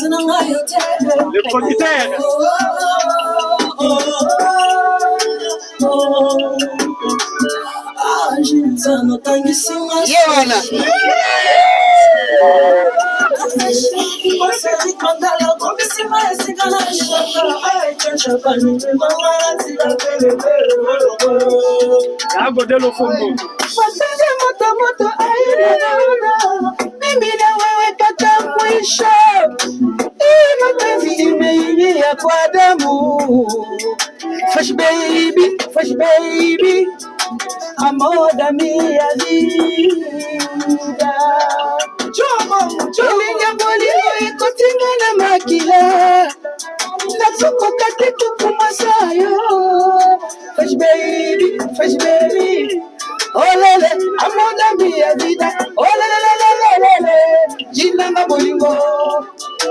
Le producteur. Fresh baby, amor da minha vida. Minha bolinha e continua na máquina. Na sua que tu como saio. Fresh baby, oh lele, amor da minha vida. Oh lele, ginanga bolingo.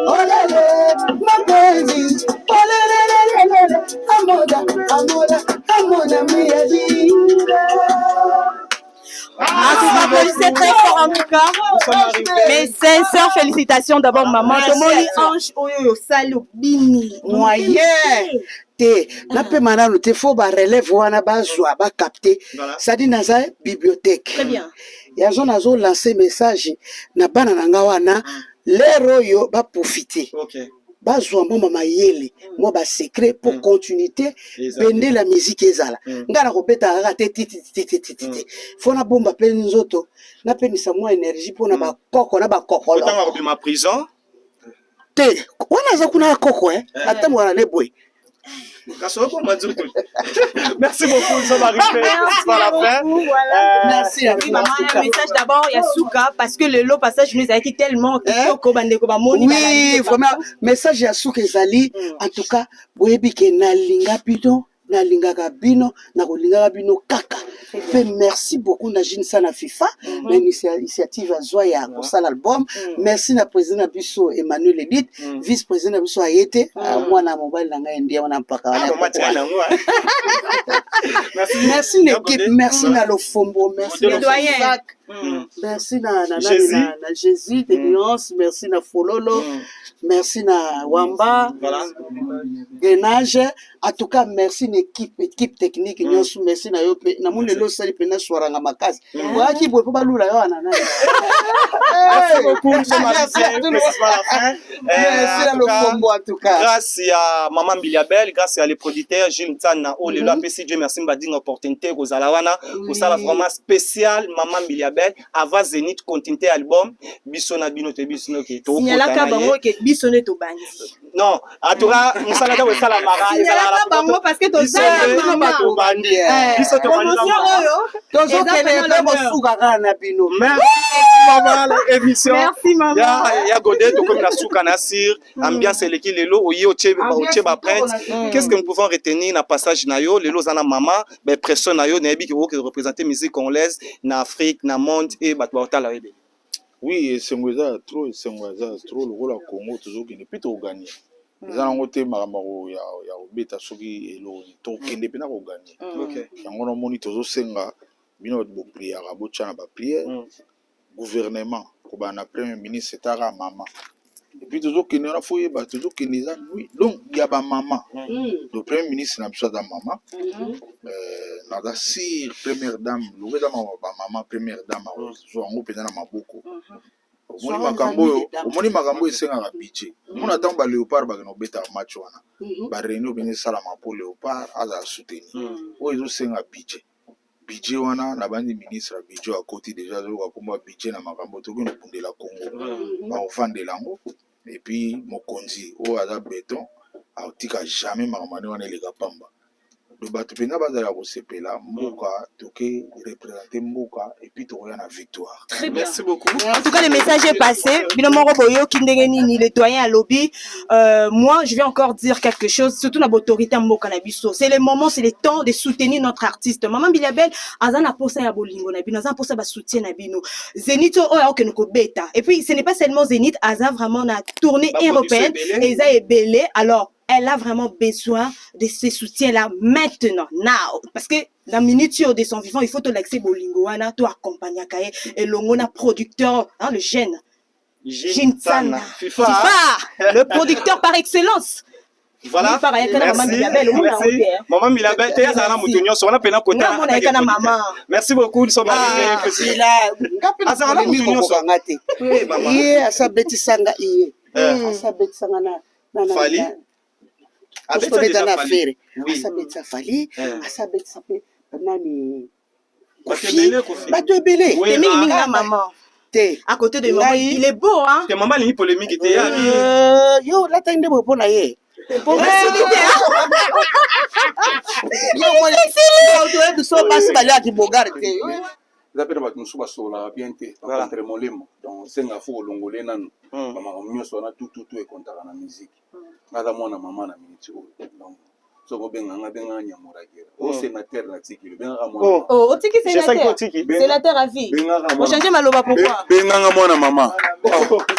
Oh lele, mapenzi. Oh lele, amor da minha vida. Ah, c'est très fort en tout cas. Mes sincères félicitations d'abord, maman. Tomoni ange oyo salo bini. Moyen. Te na pe manano te faut ba relève wana ba zwa ba capter. Ça dit naza bibliothèque. Très bien. Ya zona zo lancer message na bana nanga wana lero yo ba profiter. OK. Bazwa mama mayele moi ba secret pour continuité bende la musique ezala ngana ko beta kaka te titi fona bomba pe nzoto na pe ni sa moi énergie pona ba koko na ba kokolo Otanga ko ma prison te wana za kuna koko ata mwana ne boy. Merci beaucoup, nous sommes arrivés à la fin. Merci à vous. Maman, un message d'abord, il y a Souka, parce que le lot passage nous a été tellement oui, vraiment, message à Souka Zali. En tout cas, vous avez que Nalinga Bino, Nalinga Bino, Nalinga Bino Kaka. Merci beaucoup na Jinsa na FIFA, l'initiative à Zoya pour ça l'album. Merci na président Bisso Emmanuel Edith, vice-président Bisso Ayete, moi na mobile na ngai on a pas. Merci l'équipe, merci na Lofombo, merci les doyens. Merci na Jésus de Nuance, merci na Fololo, merci na Wamba, Genage. En tout cas, merci l'équipe technique, merci na yo na mon lelo sali pena soiranga makasi. Wa ki boye pa lula yo anana. Merci beaucoup, nous sommes arrivés à la fin. Merci à Lofombo en tout cas. Grâce à Maman Biliabel, grâce à les producteurs Gilles Tsana, oh lelo APC Dieu merci m'a dit une opportunité aux alawana pour ça vraiment spécial Maman Biliabel avant Zénith continuité album Bisona Bino te Bisona ke to. Signalaka bango ke Bisona to bandi. Non, en tout cas, nous sommes là dans la mara. Signalaka bango parce que to ça maman to bandi. Bisona to bandi. Tozo kele pe bosuka kana bino. Merci maman l'émission. Merci maman. Ya godé to comme la souka nasir, ambiance eleki lelo oye oche ba prince. Qu'est-ce que nous pouvons retenir na passage na yo lelo zana maman, ben pression na yo na ebi ki représenter musique congolaise na Afrique, na monde et bato otala ebe. Oui, c'est trop le rôle à Congo toujours qui n'est plus au gagner. Les gens ont été maramaro ya beta soki elo to kende pena ko gagner. OK. Yango na moni toujours senga bino bo prière bo tchana ba prière. Gouvernement ko ba na premier ministre etara maman. Et puis toujours qui n'a fouillé bah toujours qui les a oui donc il y a ba maman. Le premier ministre n'a besoin de maman. Nada si première dame le dame ba maman première dame so ngo pena na maboko. Omoni makambo esenga budget. Mona tant ba léopard ba no beta match wana. Ba réunion bini sala ma pour léopard aza soutenir. O ezo senga budget. Budget wana na bandi ministre budget à côté déjà zo ka komba budget na makambo to kino pundela Congo. Ba ofandela ngo et puis mokonzi o aza béton a tika jamais makambo wana le kapamba. Le bateau pena bazala ko sepela mboka toke représenter mboka et puis to na victoire. Très bien. Merci beaucoup. En tout cas le message est passé. Binomoro boyo kindengeni ni les doyens à lobby. Moi je vais encore dire quelque chose surtout na autorité mboka na biso. C'est le moment, c'est le temps de soutenir notre artiste. Maman Biliabel azana posa ya bolingo na bino, azana posa ba soutien na bino. Zenith o ya okenoko beta. Et puis ce n'est pas seulement Zenith, azana vraiment na tournée européenne et ça est belé. Alors elle a vraiment besoin de ce soutien-là maintenant, now. Parce que la minute de son vivant, il faut te l'accès bolingo, to accompagner et l'ongona producteur, hein, le jeune. Jinsana. FIFA. FIFA, le producteur par excellence. Voilà. Maman Milabel, tu es à la moutonnière, on a peine à côté. Merci beaucoup, nous sommes arrivés. Azala moutonnière, asabeti sanga iye. Asabeti sanga na Fali. Asabeti na fere. Asabeti Fali, asabeti sape nani. Bato ebele. T'es mingi na maman. À côté de maman, il est beau, hein? T'es maman, il est polémique, il était yo, la taille de mon pona ye. Pour faciliter. Yo, moi, je suis passé par là qui bogarde. Zapenda batu musu basola bien te entre molemo donc senga fo longole nan mama myoso na tout e kontaka na musique ngada mwana mama na miniti donc soko benga nyamuragera au sénateur na tiki le benga mwana oh tiki sénateur à vie on changer maloba pourquoi benga mwana mama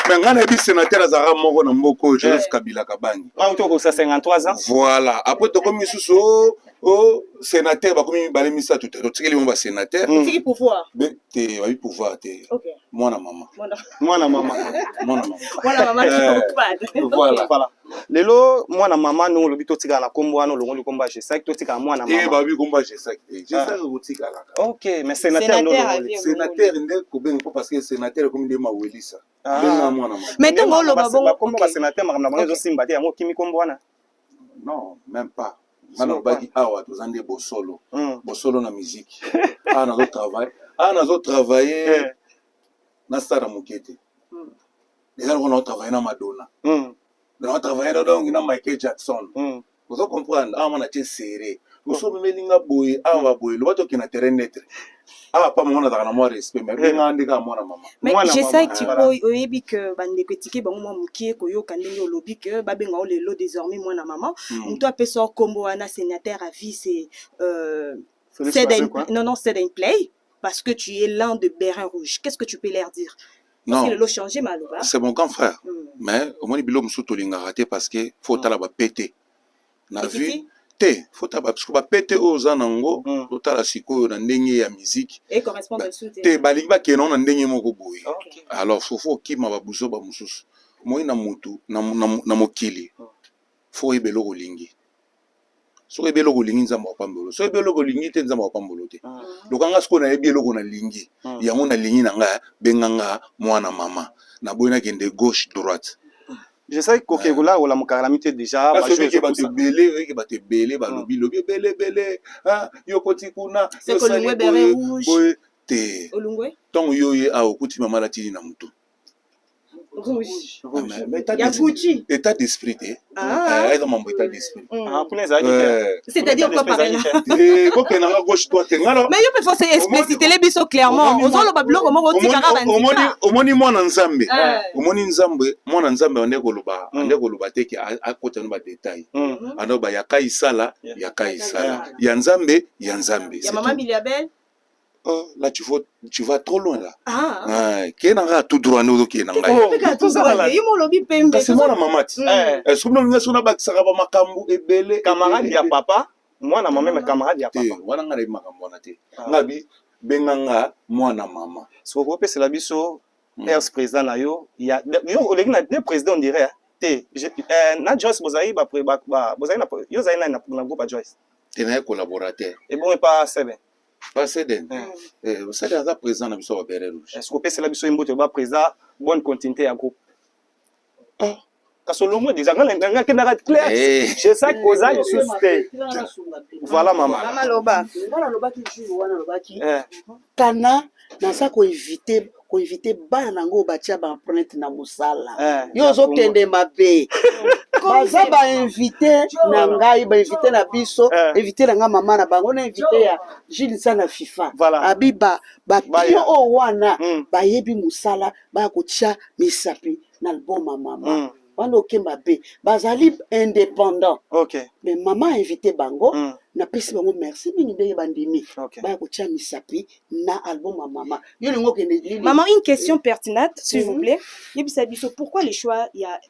benga na bi sénateur azara moko na mboko Joseph Kabila Kabangi ko ça 53 ans voilà après to comme suso oh sénateur ba komi balé misa tout to tiki le mba sénateur tiki pouvoir te ba pouvoir te mwana mama voilà lelo mwana mama no lobi to tika na kombo wana longo likomba G5 to tika mwana mama ba bi komba G5 G5 ko tika la OK mais sénateur no sénateur ndeko bengo parce que sénateur comme de mawelisa benga mwana mama mais tango loba bongo kombo ba sénateur makamba bango zo simba te yango kimi kombo wana non même pas mana baki awa tozande bosolo na musique nazo travailler na sara mokete déjà on a travaillé na Madonna on a travaillé donc na Michael Jackson vous comprenez on a été serré vous sommes melinga boy awa boy le bato qui na terrain net pas mon na na moi respect mais benga ndika mwana mama mais je sais que tu oyebi que bande critiquer bango mo mukie koyoka ndenge olobi que babenga lelo désormais mwana mama mto apeso kombo wana sénateur à vie c'est c'est un play parce que tu es l'un de Bérin Rouge. Qu'est-ce que tu peux leur dire? Non, c'est mon grand frère. Mais au moins, il faut raté parce que faut péter. Na vu faut parce que péter aux anango, la siko na ndenge ya musique. Et correspond au soutien. Te balinga kenon na ndenge moko boy. Alors faut ki ma babuzo ba mususu. Moi na mutu na mokili. Faut ebelo kolingi. So ebelo kolingi nzamba opambolo so ebelo kolingi te nzamba opambolo te lokanga siko na ebelo ko na lingi yango na lingi nanga benganga mwana mama na boyina kende gauche droite je sais que kokegula ola mokalamite déjà ba jouer ke ba te belé ba lobi belé yo koti kuna c'est que le Bérin Rouge te olungwe ton yo ye a okuti mama la tini na mutu rouge ya Gucci état d'esprit dans mon état d'esprit c'est-à-dire quoi par là mais yo peut faut expliciter les biso clairement ozolo ba bloko moko tika ka omoni mwana nzambe mwana nzambe ande koloba te ki akota no ba détail ando ba yakai sala ya nzambe ya maman Miliabel. Là tu vas trop loin là. Qui est dans tout droit nous qui est dans là. C'est moi la maman. Est-ce que nous sommes pas ça va makambu ebele camarade ya papa, moi na maman mais camarade ya papa. Wana ngale makambu na te. Ngabi benganga moi na maman. So ko pe c'est la biso ex président na yo, il y a yo olegi na deux présidents on dirait te na Joyce Bozai ba Bozai na yo zai na groupe Joyce. Tu es collaborateur. Et bon pas c'est bien. Pas cédé. C'est déjà présent dans le Bérin Rouge. Est-ce que c'est la mission imbote ba présent bonne continuité à groupe. Parce que le mot déjà nganga kenaka clair. Je sais que je suis suspect. Voilà maman. Maman loba. Voilà loba qui joue wana loba qui. Kana na ça ko éviter bana nango batia ba empreinte na musala. Yo zo kende mabe. Baza ba invité na ngai ba invité na biso, invité na nga mama na bango na invité ya Gilles sana FIFA. Abiba ba pio o wana ba yebi musala ba ko tia misapi na album mama. Wando kemba be bazali indépendant. Mais maman a invité bango na pesi bango merci mingi ndenge bandimi. Ba ko tia misapi na album mama. Yo lingo kende. Maman, une question pertinente s'il vous plaît. Yebisa biso pourquoi les choix il y a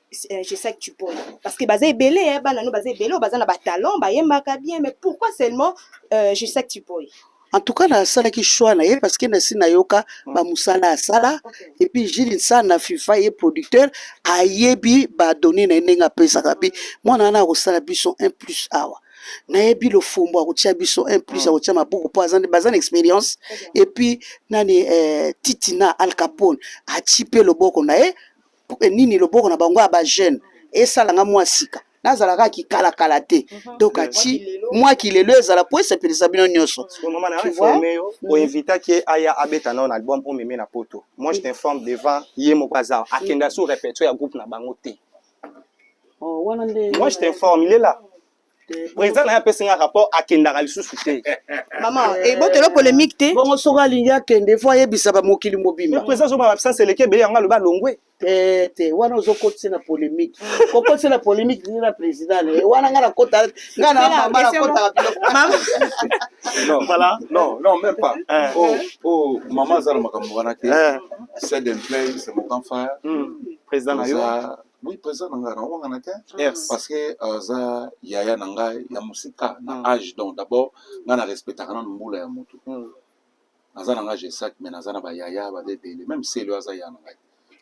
je sais que tu peux parce que bazé belé bana no bazé belé bazana ba talent ba yembaka bien mais pourquoi seulement je sais que tu peux. en tout cas nasalaki choix na ye parce que nasi nayoka bamusala asala et puis Gilles Nsa na FIFA ye producteur ayebi badoni na ye ndenge apesaka bi mwana wana akosala biso 1+ awa nayebi lofumbo akotia biso 1+ akotia mabuku mpo baza na expérience et puis nani Titina Al Capone atie mpe loboko na ye nini loboko na bango ya bajeune esalanga mwa sika nazalaka kikalakala te donc ati mwa kilelo ezala po esepelisa bino nyonso oinvitaki aya abeta nao na album mpo meme na poto moi je t'informe devant ye moko aza akenda sur répertoire ya groupe na bango te moi je t'informe il est là président na apesi nga rapport akendaka lisusu te maman ebotelo polémique te bongo soki alingi akende fo ayebisa bamokili mobimba président zoba absence eleki ebele yango aloba longwe te wana ozokotisa na polémique kokotisa na polémique ni na président wana nga nakota nga na mama nakotaka non même pas oh maman azala makambo wana te c'est d'un play c'est mon grand frère président na yo oui président na nga na wanga te parce que za yaya na nga ya musika na âge donc d'abord nga na respectaka na mbula ya moto aza na nga G7 mais naza na ba yaya ba debele même si le aza ya na nga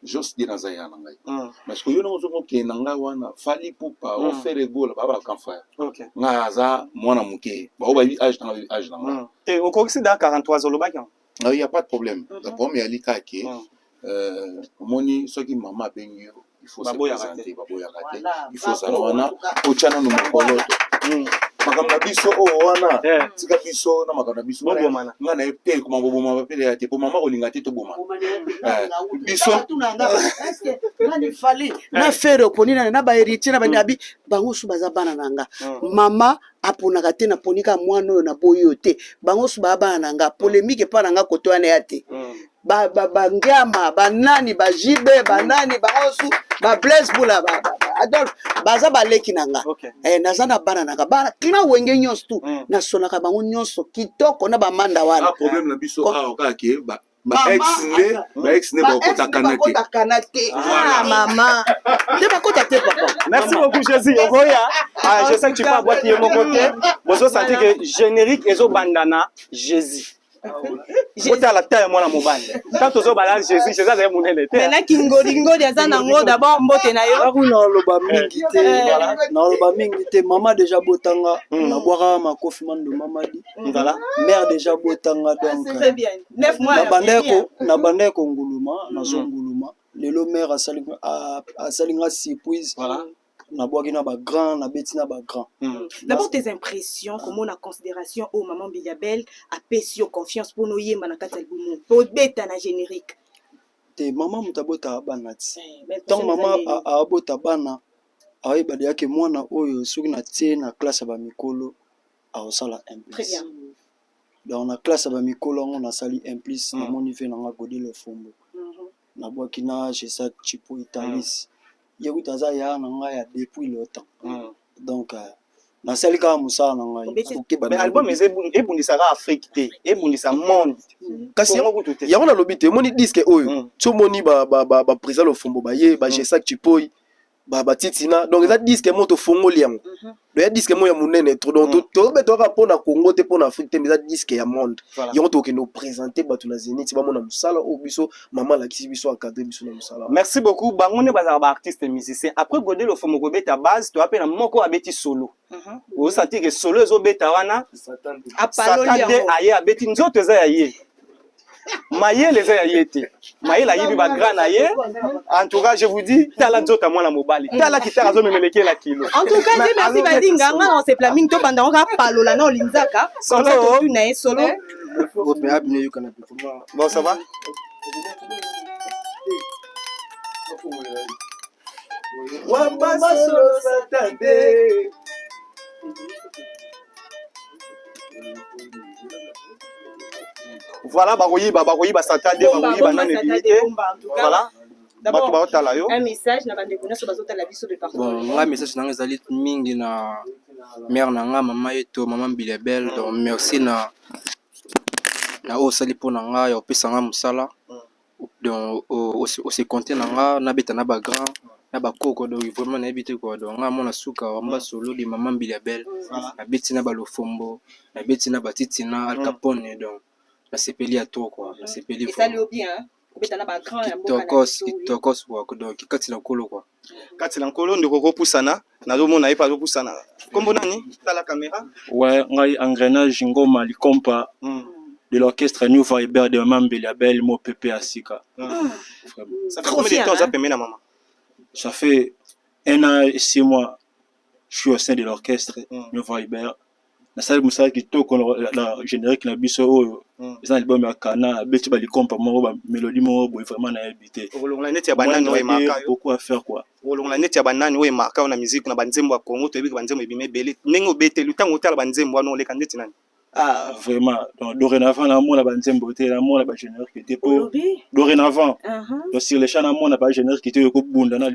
juste dire naza ya na nga parce que yo na ozoko ke na nga wana fali pupa on fait les goals ba grand frère nga aza mwana muke ba o ba âge na nga et au coxi da 43 olobaki il y a pas de problème la première lika ke moni soki mama bengi il faut se présenter il faut ça wana ochana no mokolo makamna biso o wana tika biso na makamna biso nga na epel kuma boboma bapele ya te po mama kolinga te to boma biso nani fali na fere poni na ba héritier na bandabi bango su baza bana nanga mama aponaka te na ponika mwana oyo na boyo te bango su baba nanga polémique pa nanga koto wana ya te bangama banani bajibe banani bangosu ba Blaise Bula Adolphe baza baleki nanga naza na bana nanga bana kina wenge nyonso tu nasonaka bango nyonso kitoko na bamanda wana problème na biso awa kake ba ex ne bakota kanate maman te bakota te papa. Merci beaucoup Jésus okoya je sais que tu peux avoir qui mon côté bozo sentir que générique ezo bandana Jésus Ota la taille moi na mobile. Quand ozo bala Jésus azali munene te. Mena kingolingo aza nango d'abord mbote na yo. Akuna loba mingi te. Na loba mingi te mama déjà botanga na boira makofi mando mamadi. Voilà. Mère déjà botanga donc. Très bien. 9 mois. Na bandeko nguluma na zonguluma. Lelo mère asalinga surprise. Voilà. Na boagi na ba grand na beti na ba grand. D'abord tes impressions comment la considération au maman Biliabel a pesio confiance pour nous yemba na kati album pour beta na générique. Te maman mutabota bana ti. Tant maman a bota bana ayi badi yake mwana oyo soki na tie na classe ba mikolo a osala M+. Très bien. Dans la classe ba mikolo on a sali M+ na mon niveau na ngodi le fombo. Na boaki na je sa chipo italis. Yewitaza ya na nga ya depuis le temps donc na selika musala na nga mais album ebundisaka Afrique te ebundisa monde kasi yango na lobi te moni disque oyo tomoni ba président le fombo ba ye ba G5 Chipoi ba Titina donc eza disque moto fongoli yango do ya disque mo ya munene trop donc to betaka pona Congo te pona Afrique te mais eza disque ya monde yango to ke no présenter batu na Zénith ba mona musala o biso maman la kisi biso encadrer biso na musala. Merci beaucoup bango ne bazaka ba artiste musicien après Godé le fomo ko beta base to apena moko abeti solo o sentir que solo ezo beta wana apaloli yango aye abeti nzoto eza ya ye Maye les a yété. Maye la yibi ba grand aye. En tout cas, je vous dis, tala nzota mwana mobali. Tala kitara zo memeleke la kilo. En tout cas, merci Badinga, on s'est planning to banda on ka palola na olinzaka. Solo tu na solo. Bon ça va? Wamba solo satande. Voilà, bakoyi ba satade, bakoyi ba nane limité. Voilà. D'abord, un message na bande kona so bazota la biso de partout. Bon, un message na ngazali mingi na mère na nga maman yeto maman Biliabel donc merci na osali pona nga ya opesa nga musala donc o se compter na nga na beta na ba grand na bakoko donc vraiment nayebi te quoi donc nga mona suka wamba solo de maman Biliabel nabeti na balofombo nabeti na batiti na Al Capone donc nasepeli ya to quoi nasepeli esali bien kobetana ba grand ya mboka kitokos quoi donc kati na kolo quoi kati na nkolo ndeko kopusana nazomona ye pa kopusana kombo nani tala caméra ouais ngai engrenage ngoma likompa de l'orchestre New Viber de maman Biliabel mo pepe asika ça fait combien de temps ça permet na maman? Ça fait 1 an et 6 mois, je suis au sein de l'orchestre New Viber. La salle Moussa qui toque la générique na biso les albums ya Kana beti ba likompa mo ba mélodie mo boy vraiment na habité. Olonga net ya banani oye marka beaucoup à faire quoi. Olonga net ya banani oye marka na musique na banzembo ya Congo to yebi banzembo ebime bele nengo bete lutango tala banzembo wana oleka net nani? Ah vraiment donc dorénavant la mona banzembo te la mona ba générique qui était pour dorénavant. Donc sur les chants la mona ba générique qui était ko bunda na